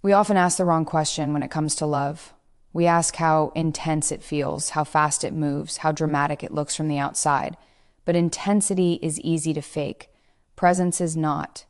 We often ask the wrong question when it comes to love. We ask how intense it feels, how fast it moves, how dramatic it looks from the outside. But intensity is easy to fake. Presence is not.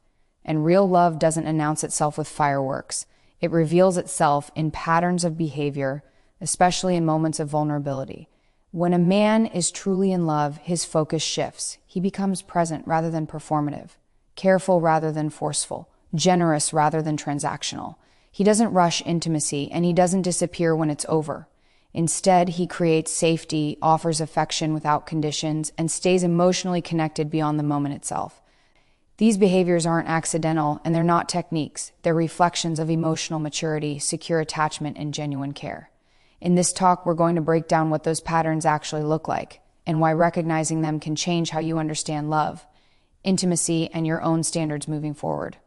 And real love doesn't announce itself with fireworks. It reveals itself in patterns of behavior, especially in moments of vulnerability. When a man is truly in love, his focus shifts. He becomes present rather than performative, careful rather than forceful, generous rather than transactional. He doesn't rush intimacy, and he doesn't disappear when it's over. Instead, he creates safety, offers affection without conditions, and stays emotionally connected beyond the moment itself. These behaviors aren't accidental, and they're not techniques. They're reflections of emotional maturity, secure attachment, and genuine care. In this talk, we're going to break down what those patterns actually look like, and why recognizing them can change how you understand love, intimacy, and your own standards moving forward.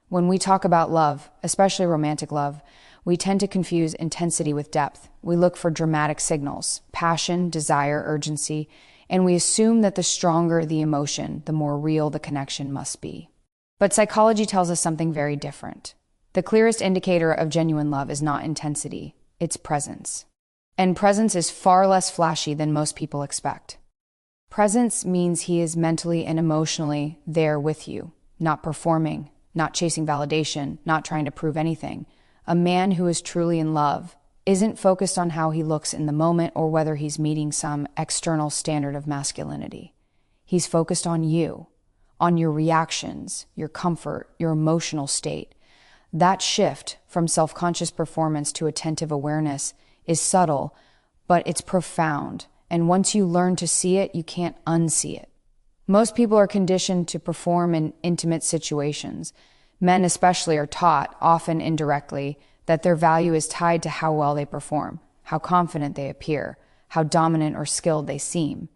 When we talk about love, especially romantic love, we tend to confuse intensity with depth. We look for dramatic signals, passion, desire, urgency, and we assume that the stronger the emotion, the more real the connection must be. But psychology tells us something very different. The clearest indicator of genuine love is not intensity, it's presence. And presence is far less flashy than most people expect. Presence means he is mentally and emotionally there with you, not performing, not chasing validation, not trying to prove anything. A man who is truly in love isn't focused on how he looks in the moment or whether he's meeting some external standard of masculinity. He's focused on you, on your reactions, your comfort, your emotional state. That shift from self-conscious performance to attentive awareness is subtle, but it's profound. And once you learn to see it, you can't unsee it. Most people are conditioned to perform in intimate situations. Men especially are taught, often indirectly, that their value is tied to how well they perform, how confident they appear, how dominant or skilled they seem.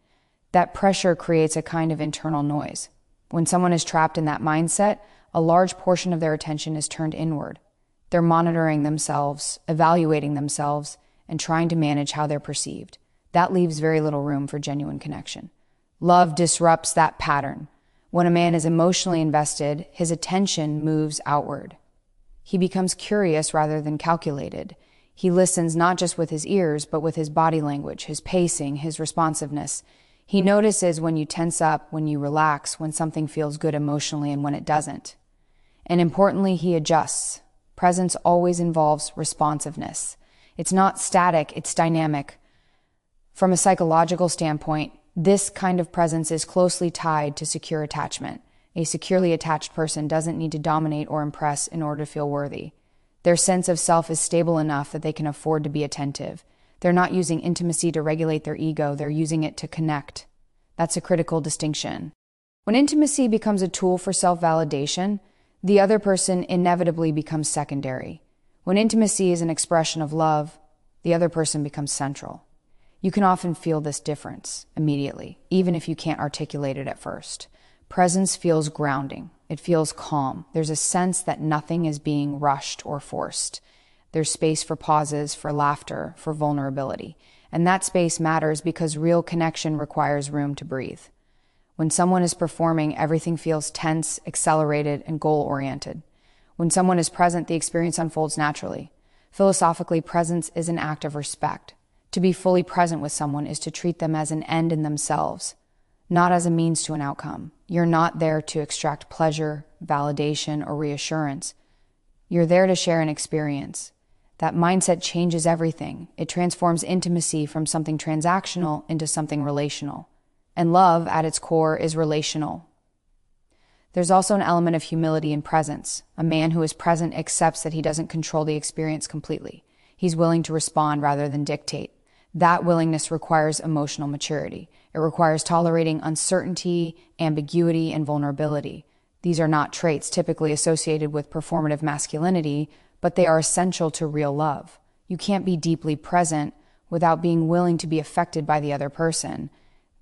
That pressure creates a kind of internal noise. When someone is trapped in that mindset, a large portion of their attention is turned inward. They're monitoring themselves, evaluating themselves, and trying to manage how they're perceived. That leaves very little room for genuine connection. Love disrupts that pattern. When a man is emotionally invested, his attention moves outward. He becomes curious rather than calculated. He listens not just with his ears, but with his body language, his pacing, his responsiveness. He notices when you tense up, when you relax, when something feels good emotionally and when it doesn't. And importantly, he adjusts. Presence always involves responsiveness. It's not static, it's dynamic. From a psychological standpoint, this kind of presence is closely tied to secure attachment. A securely attached person doesn't need to dominate or impress in order to feel worthy. Their sense of self is stable enough that they can afford to be attentive. They're not using intimacy to regulate their ego, they're using it to connect. That's a critical distinction. When intimacy becomes a tool for self-validation, the other person inevitably becomes secondary. When intimacy is an expression of love, the other person becomes central. You can often feel this difference immediately, even if you can't articulate it at first. Presence feels grounding. It feels calm. There's a sense that nothing is being rushed or forced. There's space for pauses, for laughter, for vulnerability. And that space matters because real connection requires room to breathe. When someone is performing, everything feels tense, accelerated, and goal-oriented. When someone is present, the experience unfolds naturally. Philosophically, presence is an act of respect. To be fully present with someone is to treat them as an end in themselves, not as a means to an outcome. You're not there to extract pleasure, validation, or reassurance. You're there to share an experience. That mindset changes everything. It transforms intimacy from something transactional into something relational. And love, at its core, is relational. There's also an element of humility in presence. A man who is present accepts that he doesn't control the experience completely. He's willing to respond rather than dictate. That willingness requires emotional maturity. It requires tolerating uncertainty, ambiguity, and vulnerability. These are not traits typically associated with performative masculinity, but they are essential to real love. You can't be deeply present without being willing to be affected by the other person.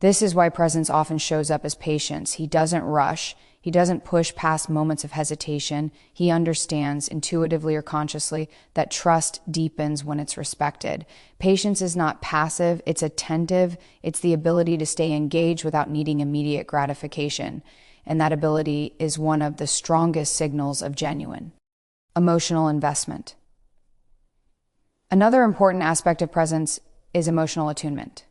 This is why presence often shows up as patience. He doesn't rush. He doesn't push past moments of hesitation. He understands, intuitively or consciously, that trust deepens when it's respected. Patience is not passive, it's attentive. It's the ability to stay engaged without needing immediate gratification. And that ability is one of the strongest signals of genuine Emotional investment. Another important aspect of presence is emotional attunement.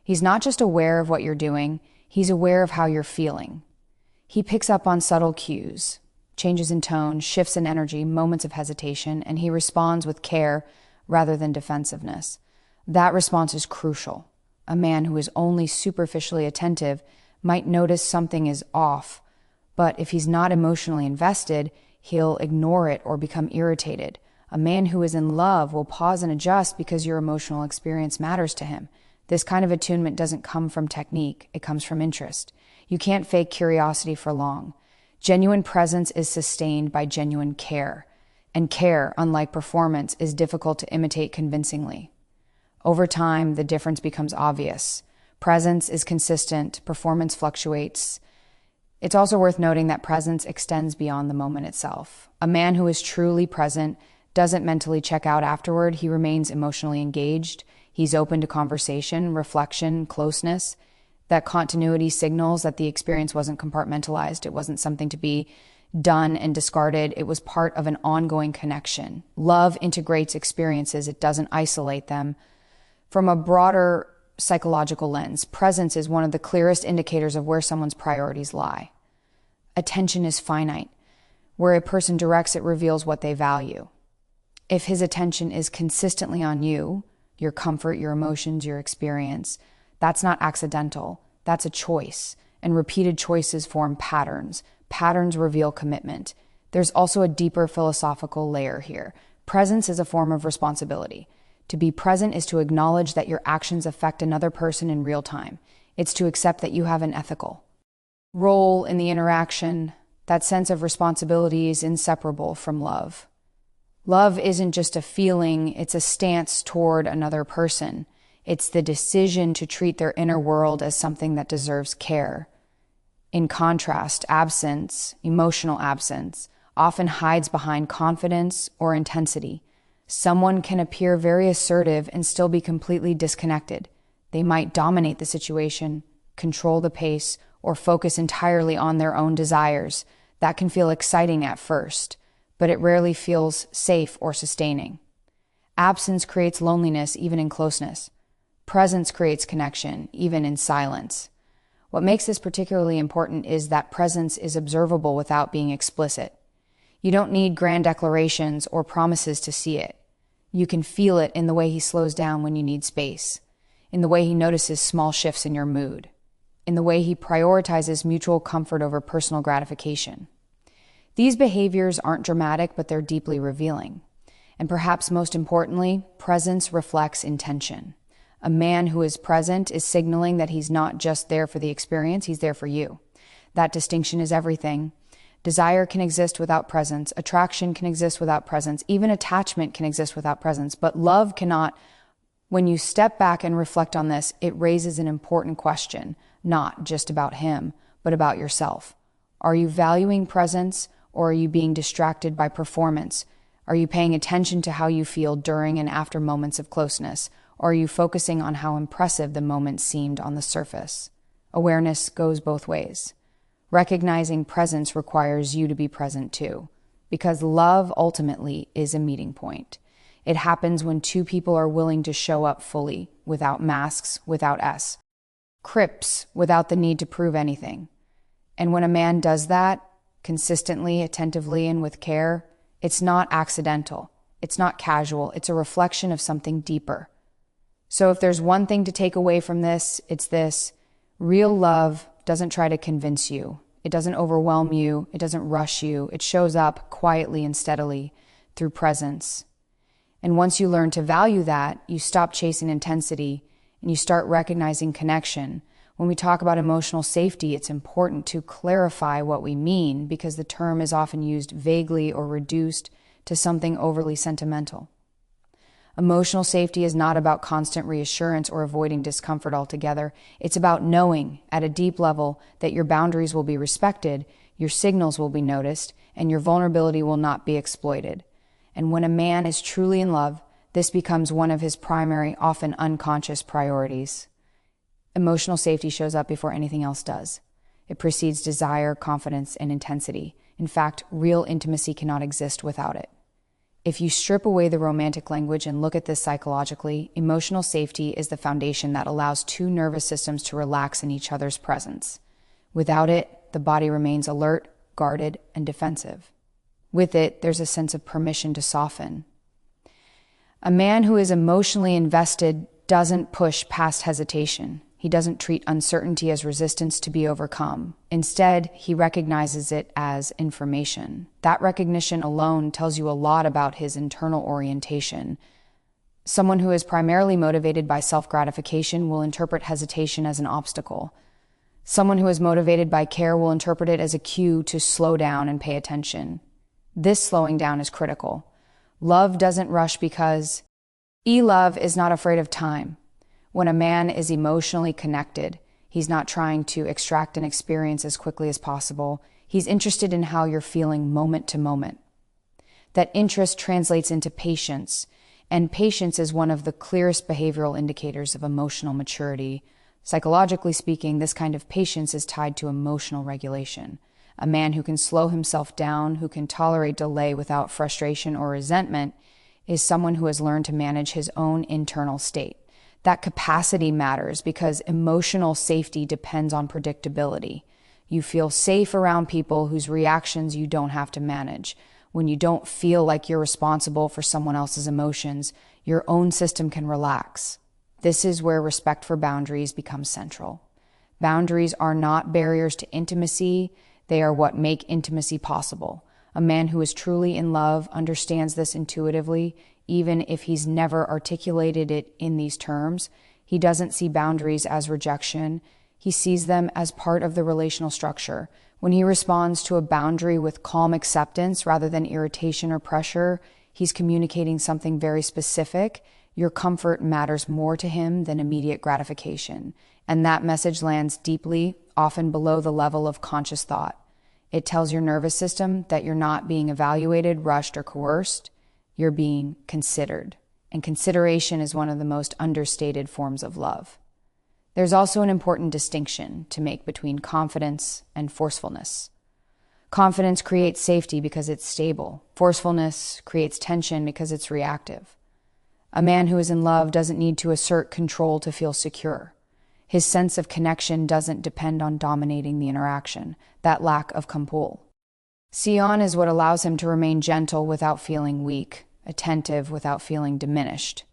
He's not just aware of what you're doing, he's aware of how you're feeling. He picks up on subtle cues, changes in tone, shifts in energy, moments of hesitation, and he responds with care rather than defensiveness. That response is crucial. A man who is only superficially attentive might notice something is off, but if he's not emotionally invested, he'll ignore it or become irritated. A man who is in love will pause and adjust because your emotional experience matters to him. This kind of attunement doesn't come from technique, it comes from interest. You can't fake curiosity for long. Genuine presence is sustained by genuine care, and care, unlike performance, is difficult to imitate convincingly. Over time, the difference becomes obvious. Presence is consistent, performance fluctuates. It's also worth noting that presence extends beyond the moment itself. A man who is truly present doesn't mentally check out afterward. He remains emotionally engaged. He's open to conversation, reflection, closeness. That continuity signals that the experience wasn't compartmentalized. It wasn't something to be done and discarded. It was part of an ongoing connection. Love integrates experiences. It doesn't isolate them. From a broader psychological lens, presence is one of the clearest indicators of where someone's priorities lie. Attention is finite. Where a person directs it reveals what they value. If his attention is consistently on you, your comfort, your emotions, your experience, that's not accidental. That's a choice. And repeated choices form patterns. Patterns reveal commitment. There's also a deeper philosophical layer here. Presence is a form of responsibility. To be present is to acknowledge that your actions affect another person in real time. It's to accept that you have an ethical role in the interaction. That sense of responsibility is inseparable from love. Love isn't just a feeling, it's a stance toward another person. It's the decision to treat their inner world as something that deserves care. In contrast, absence, emotional absence, often hides behind confidence or intensity. Someone can appear very assertive and still be completely disconnected. They might dominate the situation, control the pace, or focus entirely on their own desires. That can feel exciting at first, but it rarely feels safe or sustaining. Absence creates loneliness even in closeness. Presence creates connection even in silence. What makes this particularly important is that presence is observable without being explicit. You don't need grand declarations or promises to see it. You can feel it in the way he slows down when you need space, in the way he notices small shifts in your mood, in the way he prioritizes mutual comfort over personal gratification. These behaviors aren't dramatic, but they're deeply revealing. And perhaps most importantly, presence reflects intention. A man who is present is signaling that he's not just there for the experience, he's there for you. That distinction is everything. Desire can exist without presence. Attraction can exist without presence. Even attachment can exist without presence. But love cannot. When you step back and reflect on this, it raises an important question, not just about him, but about yourself. Are you valuing presence, or are you being distracted by performance? Are you paying attention to how you feel during and after moments of closeness? Or are you focusing on how impressive the moment seemed on the surface? Awareness goes both ways. Recognizing presence requires you to be present too, because love ultimately is a meeting point. It happens when two people are willing to show up fully, without masks, without scripts, without the need to prove anything. And when a man does that, consistently, attentively, and with care, it's not accidental. It's not casual. It's a reflection of something deeper. So if there's one thing to take away from this, it's this: real love doesn't try to convince you. It doesn't overwhelm you. It doesn't rush you. It shows up quietly and steadily through presence. And once you learn to value that, you stop chasing intensity and you start recognizing connection. When we talk about emotional safety, it's important to clarify what we mean, because the term is often used vaguely or reduced to something overly sentimental. Emotional safety is not about constant reassurance or avoiding discomfort altogether. It's about knowing at a deep level that your boundaries will be respected, your signals will be noticed, and your vulnerability will not be exploited. And when a man is truly in love, this becomes one of his primary, often unconscious priorities. Emotional safety shows up before anything else does. It precedes desire, confidence, and intensity. In fact, real intimacy cannot exist without it. If you strip away the romantic language and look at this psychologically, emotional safety is the foundation that allows two nervous systems to relax in each other's presence. Without it, the body remains alert, guarded, and defensive. With it, there's a sense of permission to soften. A man who is emotionally invested doesn't push past hesitation. He doesn't treat uncertainty as resistance to be overcome. Instead, he recognizes it as information. That recognition alone tells you a lot about his internal orientation. Someone who is primarily motivated by self-gratification will interpret hesitation as an obstacle. Someone who is motivated by care will interpret it as a cue to slow down and pay attention. This slowing down is critical. Love doesn't rush because love is not afraid of time. When a man is emotionally connected, he's not trying to extract an experience as quickly as possible. He's interested in how you're feeling moment to moment. That interest translates into patience, and patience is one of the clearest behavioral indicators of emotional maturity. Psychologically speaking, this kind of patience is tied to emotional regulation. A man who can slow himself down, who can tolerate delay without frustration or resentment, is someone who has learned to manage his own internal state. That capacity matters because emotional safety depends on predictability. You feel safe around people whose reactions you don't have to manage. When you don't feel like you're responsible for someone else's emotions, your own system can relax. This is where respect for boundaries becomes central. Boundaries are not barriers to intimacy. They are what make intimacy possible. A man who is truly in love understands this intuitively, even if he's never articulated it in these terms. He doesn't see boundaries as rejection. He sees them as part of the relational structure. When he responds to a boundary with calm acceptance rather than irritation or pressure, he's communicating something very specific. Your comfort matters more to him than immediate gratification. And that message lands deeply, often below the level of conscious thought. It tells your nervous system that you're not being evaluated, rushed, or coerced. You're being considered. And consideration is one of the most understated forms of love. There's also an important distinction to make between confidence and forcefulness. Confidence creates safety because it's stable. Forcefulness creates tension because it's reactive. A man who is in love doesn't need to assert control to feel secure. His sense of connection doesn't depend on dominating the interaction, that lack of control. Sion is what allows him to remain gentle without feeling weak, attentive without feeling diminished.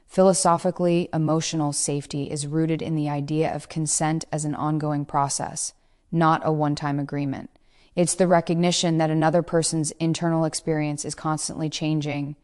Philosophically, emotional safety is rooted in the idea of consent as an ongoing process, not a one-time agreement. It's the recognition that another person's internal experience is constantly changing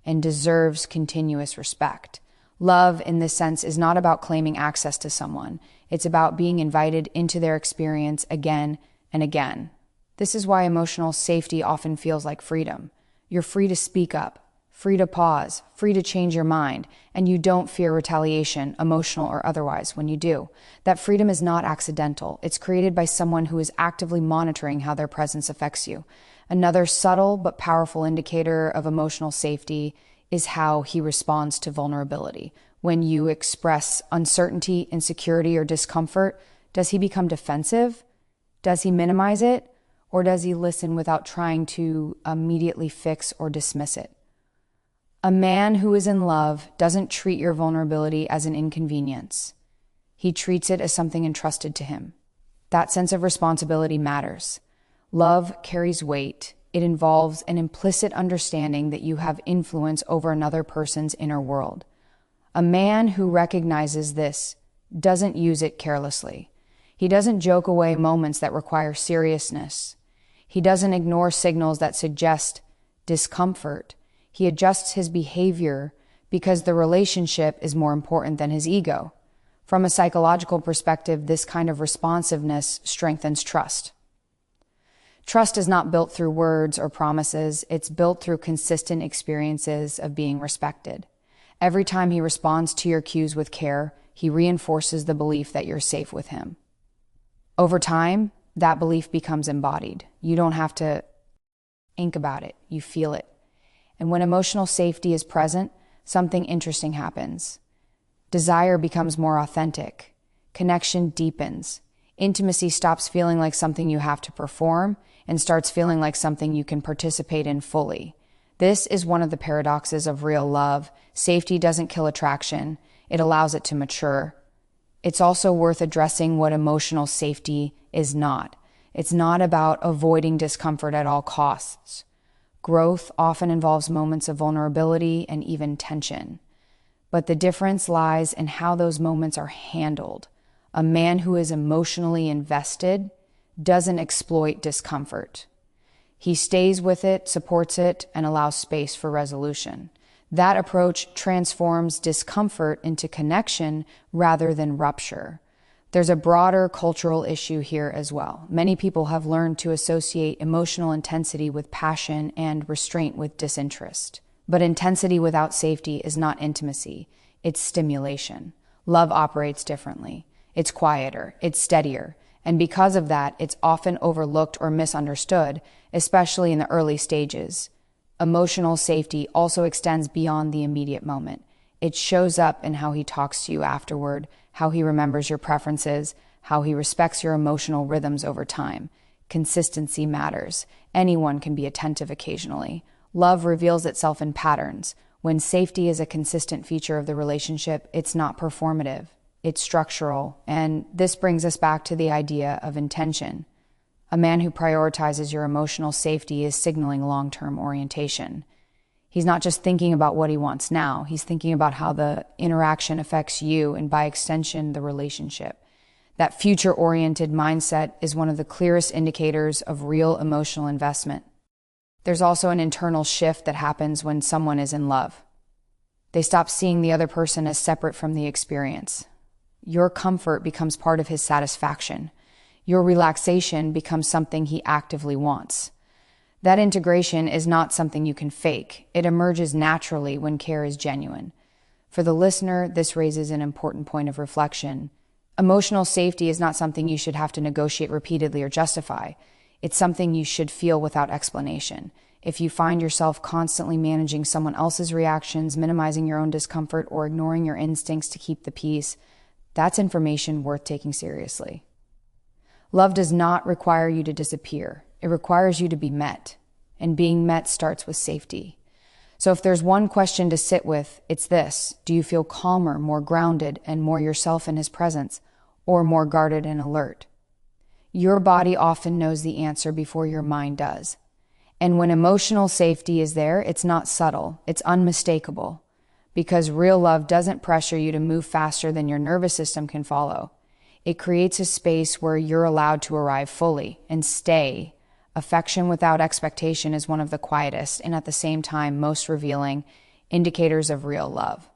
and deserves continuous respect. Love, in this sense, is not about claiming access to someone. It's about being invited into their experience again and again. This is why emotional safety often feels like freedom. You're free to speak up, free to pause, free to change your mind, and you don't fear retaliation, emotional or otherwise, when you do. That freedom is not accidental. It's created by someone who is actively monitoring how their presence affects you. Another subtle but powerful indicator of emotional safety is how he responds to vulnerability. When you express uncertainty, insecurity, or discomfort, does he become defensive? Does he minimize it? Or does he listen without trying to immediately fix or dismiss it? A man who is in love doesn't treat your vulnerability as an inconvenience. He treats it as something entrusted to him. That sense of responsibility matters. Love carries weight. It involves an implicit understanding that you have influence over another person's inner world. A man who recognizes this doesn't use it carelessly. He doesn't joke away moments that require seriousness. He doesn't ignore signals that suggest discomfort. He adjusts his behavior because the relationship is more important than his ego. From a psychological perspective, this kind of responsiveness strengthens trust. Trust is not built through words or promises. It's built through consistent experiences of being respected. Every time he responds to your cues with care, he reinforces the belief that you're safe with him. Over time, that belief becomes embodied. You don't have to think about it. You feel it. And when emotional safety is present, something interesting happens. Desire becomes more authentic. Connection deepens. Intimacy stops feeling like something you have to perform and starts feeling like something you can participate in fully. This is one of the paradoxes of real love. Safety doesn't kill attraction, it allows it to mature. It's also worth addressing what emotional safety is not. It's not about avoiding discomfort at all costs. Growth often involves moments of vulnerability and even tension. But the difference lies in how those moments are handled. A man who is emotionally invested doesn't exploit discomfort. He stays with it, supports it, and allows space for resolution. That approach transforms discomfort into connection rather than rupture. There's a broader cultural issue here as well. Many people have learned to associate emotional intensity with passion and restraint with disinterest. But intensity without safety is not intimacy, it's stimulation. Love operates differently. It's quieter, it's steadier, and because of that, it's often overlooked or misunderstood, especially in the early stages. Emotional safety also extends beyond the immediate moment. It shows up in how he talks to you afterward, how he remembers your preferences, how he respects your emotional rhythms over time. Consistency matters. Anyone can be attentive occasionally. Love reveals itself in patterns. When safety is a consistent feature of the relationship, it's not performative. It's structural, and this brings us back to the idea of intention. A man who prioritizes your emotional safety is signaling long-term orientation. He's not just thinking about what he wants now, he's thinking about how the interaction affects you and by extension, the relationship. That future-oriented mindset is one of the clearest indicators of real emotional investment. There's also an internal shift that happens when someone is in love. They stop seeing the other person as separate from the experience. Your comfort becomes part of his satisfaction. Your relaxation becomes something he actively wants. That integration is not something you can fake. It emerges naturally when care is genuine. For the listener, this raises an important point of reflection. Emotional safety is not something you should have to negotiate repeatedly or justify. It's something you should feel without explanation. If you find yourself constantly managing someone else's reactions, minimizing your own discomfort, or ignoring your instincts to keep the peace, that's information worth taking seriously. Love does not require you to disappear. It requires you to be met. And being met starts with safety. So if there's one question to sit with, it's this. Do you feel calmer, more grounded, and more yourself in his presence, or more guarded and alert? Your body often knows the answer before your mind does. And when emotional safety is there, it's not subtle, it's unmistakable. Because real love doesn't pressure you to move faster than your nervous system can follow. It creates a space where you're allowed to arrive fully and stay. Affection without expectation is one of the quietest and at the same time most revealing indicators of real love.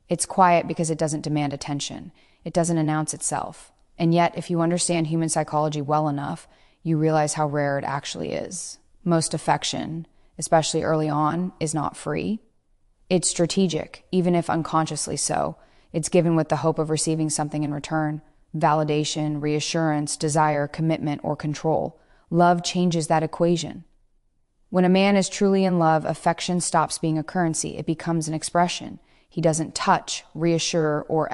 It's quiet because it doesn't demand attention. It doesn't announce itself. And yet, if you understand human psychology well enough, you realize how rare it actually is. Most affection, especially early on, is not free. It's strategic, even if unconsciously so. It's given with the hope of receiving something in return. Validation, reassurance, desire, commitment, or control. Love changes that equation. When a man is truly in love, affection stops being a currency. It becomes an expression. He doesn't touch, reassure, or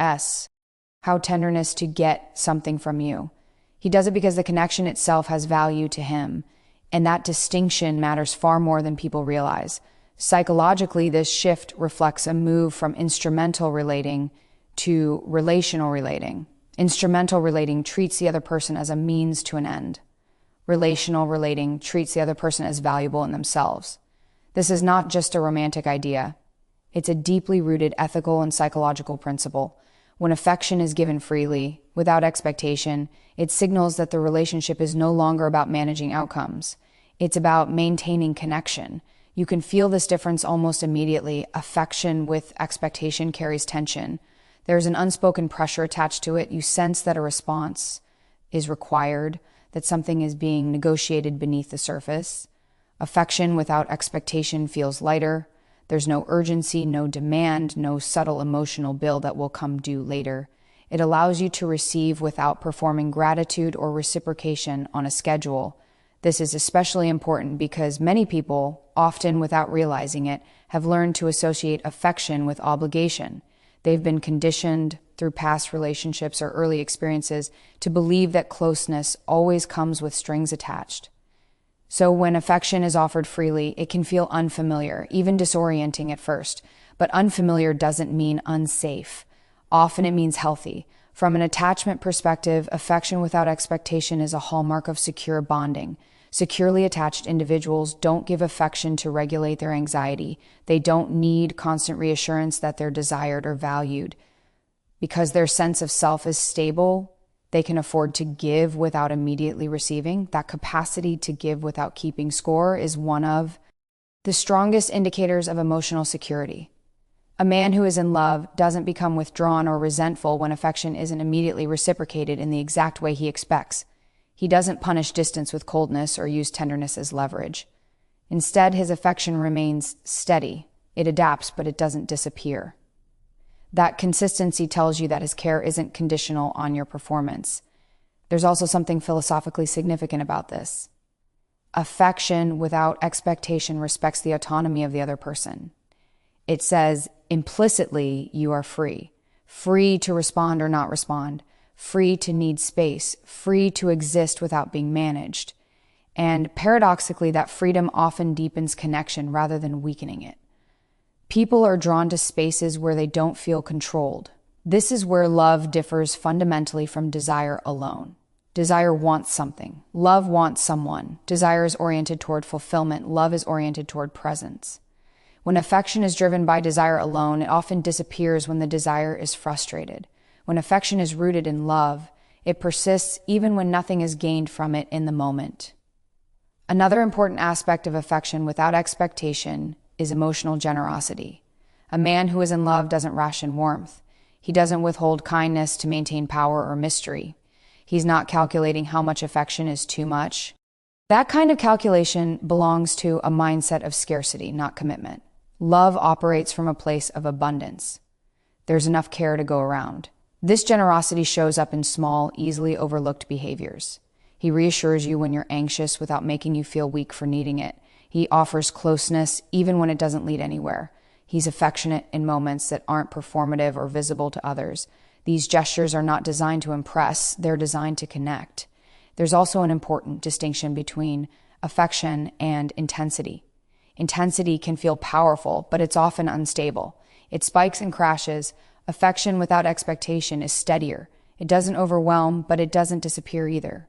how tenderness to get something from you. He does it because the connection itself has value to him, and that distinction matters far more than people realize. Psychologically, this shift reflects a move from instrumental relating to relational relating. Instrumental relating treats the other person as a means to an end. Relational relating treats the other person as valuable in themselves. This is not just a romantic idea. It's a deeply rooted ethical and psychological principle. When affection is given freely, without expectation, it signals that the relationship is no longer about managing outcomes. It's about maintaining connection. You can feel this difference almost immediately. Affection with expectation carries tension. There's an unspoken pressure attached to it. You sense that a response is required, that something is being negotiated beneath the surface. Affection without expectation feels lighter. There's no urgency, no demand, no subtle emotional bill that will come due later. It allows you to receive without performing gratitude or reciprocation on a schedule. This is especially important because many people, often without realizing it, have learned to associate affection with obligation. They've been conditioned through past relationships or early experiences to believe that closeness always comes with strings attached. So when affection is offered freely, it can feel unfamiliar, even disorienting at first. But unfamiliar doesn't mean unsafe. Often it means healthy. From an attachment perspective, affection without expectation is a hallmark of secure bonding. Securely attached individuals don't give affection to regulate their anxiety. They don't need constant reassurance that they're desired or valued. Because their sense of self is stable, they can afford to give without immediately receiving. That capacity to give without keeping score is one of the strongest indicators of emotional security. A man who is in love doesn't become withdrawn or resentful when affection isn't immediately reciprocated in the exact way he expects. He doesn't punish distance with coldness or use tenderness as leverage. Instead, his affection remains steady. It adapts, but it doesn't disappear. That consistency tells you that his care isn't conditional on your performance. There's also something philosophically significant about this. Affection without expectation respects the autonomy of the other person. It says, implicitly, you are free. Free to respond or not respond. Free to need space. Free to exist without being managed. And paradoxically, that freedom often deepens connection rather than weakening it. People are drawn to spaces where they don't feel controlled. This is where love differs fundamentally from desire alone. Desire wants something. Love wants someone. Desire is oriented toward fulfillment. Love is oriented toward presence. When affection is driven by desire alone, it often disappears when the desire is frustrated. When affection is rooted in love, it persists even when nothing is gained from it in the moment. Another important aspect of affection without expectation is emotional generosity. A man who is in love doesn't ration warmth. He doesn't withhold kindness to maintain power or mystery. He's not calculating how much affection is too much. That kind of calculation belongs to a mindset of scarcity, not commitment. Love operates from a place of abundance. There's enough care to go around. This generosity shows up in small, easily overlooked behaviors. He reassures you when you're anxious without making you feel weak for needing it. He offers closeness even when it doesn't lead anywhere. He's affectionate in moments that aren't performative or visible to others. These gestures are not designed to impress, they're designed to connect. There's also an important distinction between affection and intensity. Intensity can feel powerful, but it's often unstable. It spikes and crashes. Affection without expectation is steadier. It doesn't overwhelm, but it doesn't disappear either.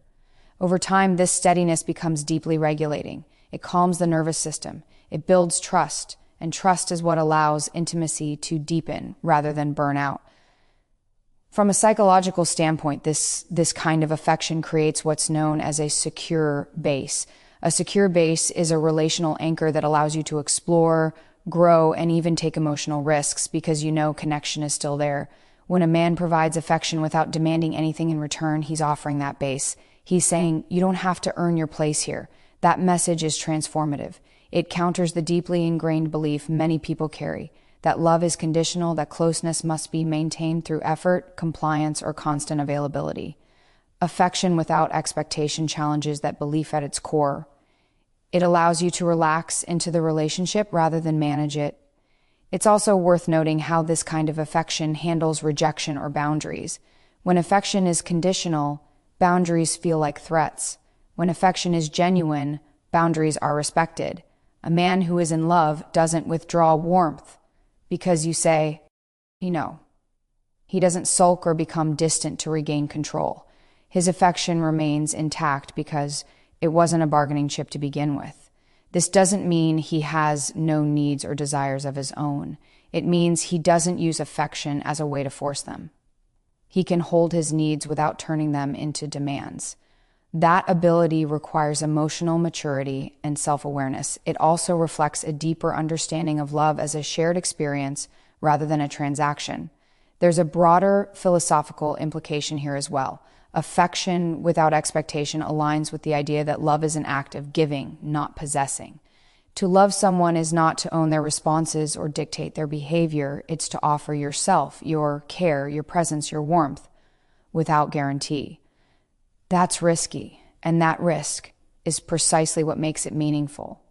Over time, this steadiness becomes deeply regulating. It calms the nervous system. It builds trust, and trust is what allows intimacy to deepen rather than burn out. From a psychological standpoint, this kind of affection creates what's known as a secure base. A secure base is a relational anchor that allows you to explore, grow, and even take emotional risks because you know connection is still there. When a man provides affection without demanding anything in return, he's offering that base. He's saying, you don't have to earn your place here. That message is transformative. It counters the deeply ingrained belief many people carry, that love is conditional, that closeness must be maintained through effort, compliance, or constant availability. Affection without expectation challenges that belief at its core. It allows you to relax into the relationship rather than manage it. It's also worth noting how this kind of affection handles rejection or boundaries. When affection is conditional, boundaries feel like threats. When affection is genuine, boundaries are respected. A man who is in love doesn't withdraw warmth because you say, He doesn't sulk or become distant to regain control. His affection remains intact because it wasn't a bargaining chip to begin with. This doesn't mean he has no needs or desires of his own. It means he doesn't use affection as a way to force them. He can hold his needs without turning them into demands. That ability requires emotional maturity and self-awareness. It also reflects a deeper understanding of love as a shared experience rather than a transaction. There's a broader philosophical implication here as well. Affection without expectation aligns with the idea that love is an act of giving, not possessing. To love someone is not to own their responses or dictate their behavior. It's to offer yourself, your care, your presence, your warmth, without guarantee. That's risky, and that risk is precisely what makes it meaningful.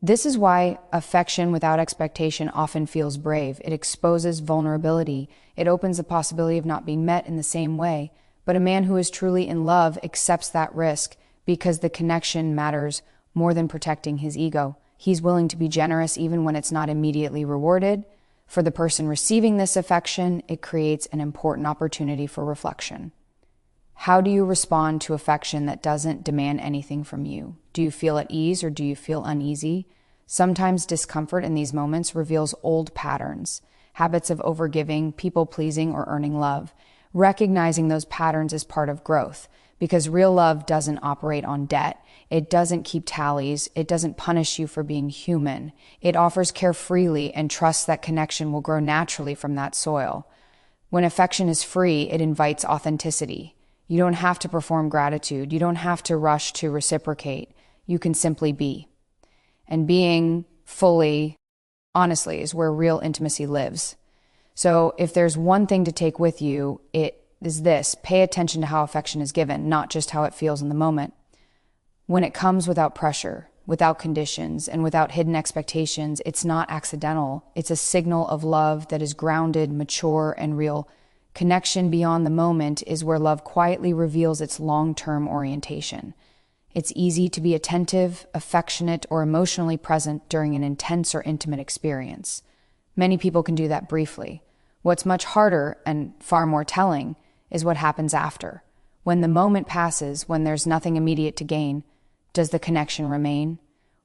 This is why affection without expectation often feels brave. It exposes vulnerability. It opens the possibility of not being met in the same way. But a man who is truly in love accepts that risk because the connection matters more than protecting his ego. He's willing to be generous even when it's not immediately rewarded. For the person receiving this affection, it creates an important opportunity for reflection. How do you respond to affection that doesn't demand anything from you? Do you feel at ease or do you feel uneasy? Sometimes discomfort in these moments reveals old patterns, habits of overgiving, people-pleasing, or earning love. Recognizing those patterns is part of growth, because real love doesn't operate on debt. It doesn't keep tallies. It doesn't punish you for being human. It offers care freely and trusts that connection will grow naturally from that soil. When affection is free, it invites authenticity. You don't have to perform gratitude. You don't have to rush to reciprocate. You can simply be. And being fully, honestly, is where real intimacy lives. So if there's one thing to take with you, it is this: pay attention to how affection is given, not just how it feels in the moment. When it comes without pressure, without conditions, and without hidden expectations, it's not accidental. It's a signal of love that is grounded, mature, and real. Connection beyond the moment is where love quietly reveals its long-term orientation. It's easy to be attentive, affectionate, or emotionally present during an intense or intimate experience. Many people can do that briefly. What's much harder and far more telling is what happens after. When the moment passes, when there's nothing immediate to gain, does the connection remain,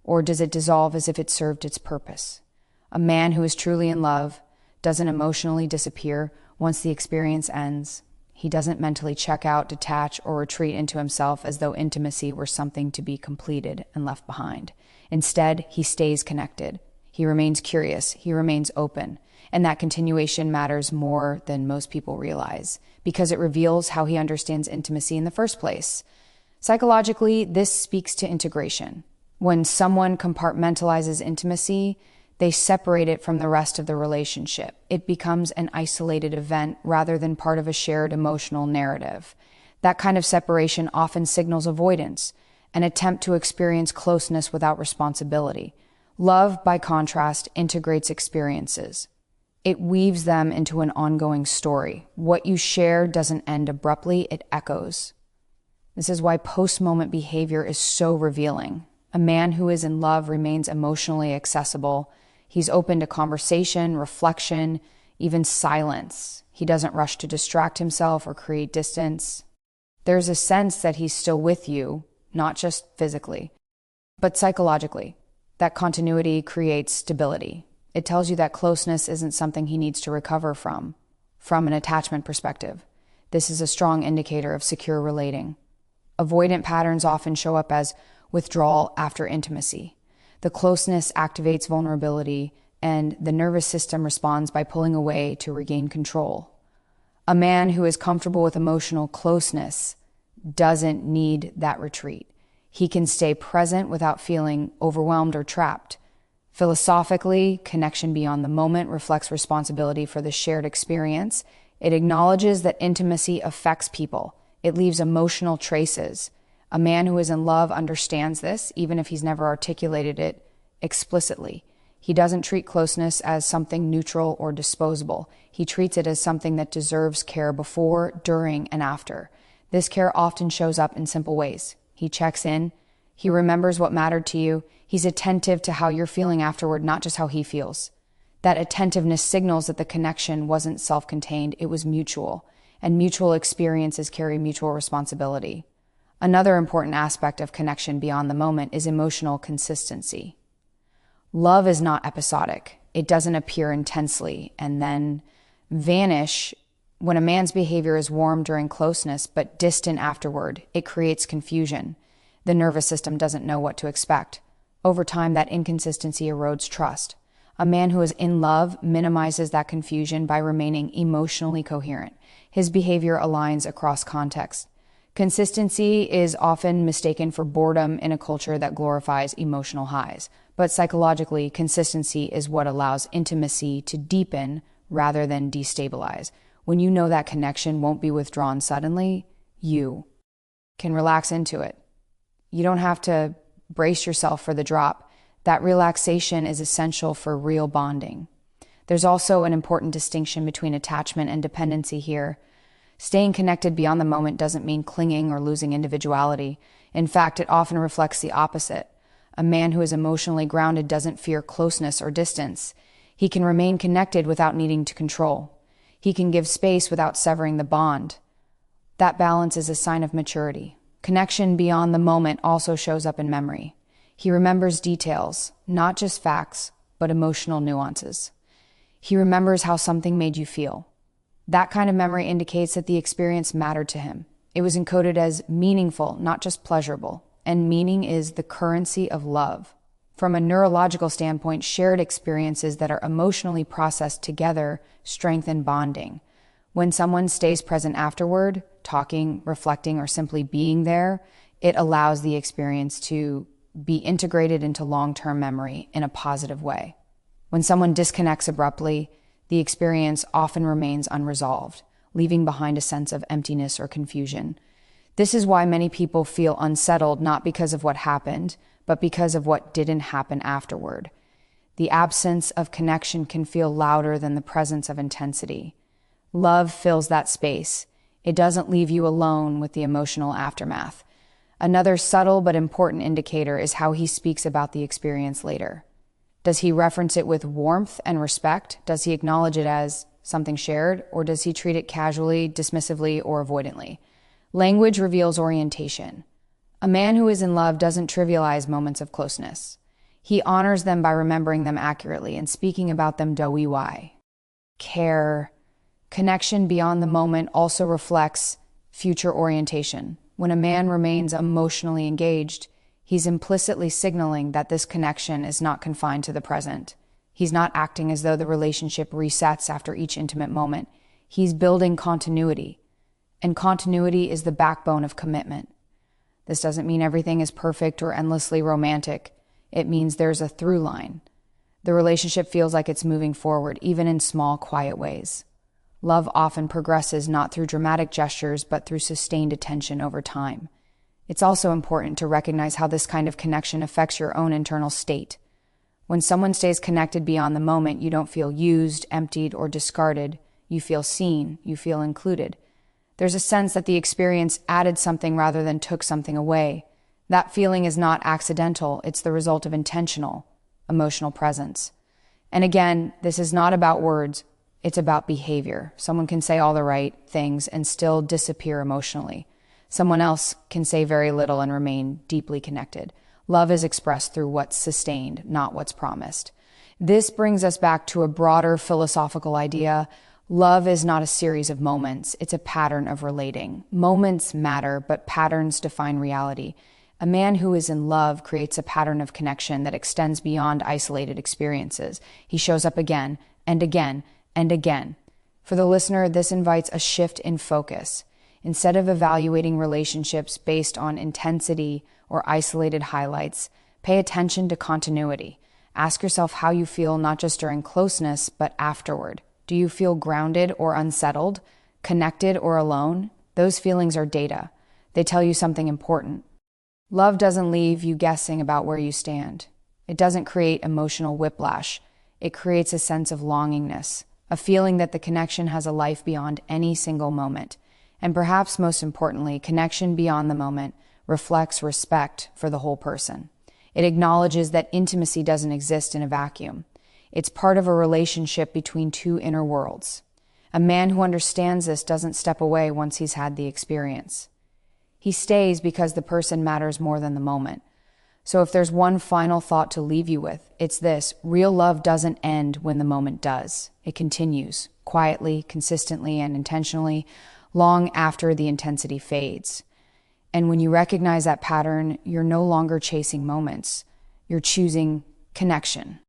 or does it dissolve as if it served its purpose? A man who is truly in love doesn't emotionally disappear once the experience ends. He doesn't mentally check out, detach, or retreat into himself as though intimacy were something to be completed and left behind. Instead, he stays connected. He remains curious. He remains open. And that continuation matters more than most people realize, because it reveals how he understands intimacy in the first place. Psychologically, this speaks to integration. When someone compartmentalizes intimacy, they separate it from the rest of the relationship. It becomes an isolated event rather than part of a shared emotional narrative. That kind of separation often signals avoidance, an attempt to experience closeness without responsibility. Love, by contrast, integrates experiences. It weaves them into an ongoing story. What you share doesn't end abruptly, it echoes. This is why post-moment behavior is so revealing. A man who is in love remains emotionally accessible. He's open to conversation, reflection, even silence. He doesn't rush to distract himself or create distance. There's a sense that he's still with you, not just physically, but psychologically. That continuity creates stability. It tells you that closeness isn't something he needs to recover from an attachment perspective. This is a strong indicator of secure relating. Avoidant patterns often show up as withdrawal after intimacy. The closeness activates vulnerability, and the nervous system responds by pulling away to regain control. A man who is comfortable with emotional closeness doesn't need that retreat. He can stay present without feeling overwhelmed or trapped. Philosophically, connection beyond the moment reflects responsibility for the shared experience. It acknowledges that intimacy affects people. It leaves emotional traces. A man who is in love understands this, even if he's never articulated it explicitly. He doesn't treat closeness as something neutral or disposable. He treats it as something that deserves care before, during, and after. This care often shows up in simple ways. He checks in. He remembers what mattered to you. He's attentive to how you're feeling afterward, not just how he feels. That attentiveness signals that the connection wasn't self-contained, it was mutual. And mutual experiences carry mutual responsibility. Another important aspect of connection beyond the moment is emotional consistency. Love is not episodic. It doesn't appear intensely and then vanish. When a man's behavior is warm during closeness but distant afterward, it creates confusion. The nervous system doesn't know what to expect. Over time, that inconsistency erodes trust. A man who is in love minimizes that confusion by remaining emotionally coherent. His behavior aligns across contexts. Consistency is often mistaken for boredom in a culture that glorifies emotional highs. But psychologically, consistency is what allows intimacy to deepen rather than destabilize. When you know that connection won't be withdrawn suddenly, you can relax into it. You don't have to brace yourself for the drop. That relaxation is essential for real bonding. There's also an important distinction between attachment and dependency here. Staying connected beyond the moment doesn't mean clinging or losing individuality. In fact, it often reflects the opposite. A man who is emotionally grounded doesn't fear closeness or distance. He can remain connected without needing to control. He can give space without severing the bond. That balance is a sign of maturity. Connection beyond the moment also shows up in memory. He remembers details, not just facts, but emotional nuances. He remembers how something made you feel. That kind of memory indicates that the experience mattered to him. It was encoded as meaningful, not just pleasurable. And meaning is the currency of love. From a neurological standpoint, shared experiences that are emotionally processed together strengthen bonding. When someone stays present afterward, talking, reflecting, or simply being there, it allows the experience to be integrated into long-term memory in a positive way. When someone disconnects abruptly, the experience often remains unresolved, leaving behind a sense of emptiness or confusion. This is why many people feel unsettled, not because of what happened, but because of what didn't happen afterward. The absence of connection can feel louder than the presence of intensity. Love fills that space. It doesn't leave you alone with the emotional aftermath. Another subtle but important indicator is how he speaks about the experience later. Does he reference it with warmth and respect? Does he acknowledge it as something shared? Or does he treat it casually, dismissively, or avoidantly? Language reveals orientation. A man who is in love doesn't trivialize moments of closeness. He honors them by remembering them accurately and speaking about them dowiwai. Care. Connection beyond the moment also reflects future orientation. When a man remains emotionally engaged, he's implicitly signaling that this connection is not confined to the present. He's not acting as though the relationship resets after each intimate moment. He's building continuity. And continuity is the backbone of commitment. This doesn't mean everything is perfect or endlessly romantic. It means there's a through line. The relationship feels like it's moving forward, even in small, quiet ways. Love often progresses not through dramatic gestures, but through sustained attention over time. It's also important to recognize how this kind of connection affects your own internal state. When someone stays connected beyond the moment, you don't feel used, emptied, or discarded. You feel seen. You feel included. There's a sense that the experience added something rather than took something away. That feeling is not accidental. It's the result of intentional, emotional presence. And again, this is not about words. It's about behavior. Someone can say all the right things and still disappear emotionally. Someone else can say very little and remain deeply connected. Love is expressed through what's sustained, not what's promised. This brings us back to a broader philosophical idea. Love is not a series of moments. It's a pattern of relating. Moments matter, but patterns define reality. A man who is in love creates a pattern of connection that extends beyond isolated experiences. He shows up again and again and again. For the listener, this invites a shift in focus. Instead of evaluating relationships based on intensity or isolated highlights, pay attention to continuity. Ask yourself how you feel not just during closeness, but afterward. Do you feel grounded or unsettled, connected or alone? Those feelings are data. They tell you something important. Love doesn't leave you guessing about where you stand. It doesn't create emotional whiplash. It creates a sense of longingness, a feeling that the connection has a life beyond any single moment. And perhaps most importantly, connection beyond the moment reflects respect for the whole person. It acknowledges that intimacy doesn't exist in a vacuum. It's part of a relationship between two inner worlds. A man who understands this doesn't step away once he's had the experience. He stays because the person matters more than the moment. So if there's one final thought to leave you with, it's this: real love doesn't end when the moment does. It continues, quietly, consistently, and intentionally, long after the intensity fades. And when you recognize that pattern, you're no longer chasing moments. You're choosing connection.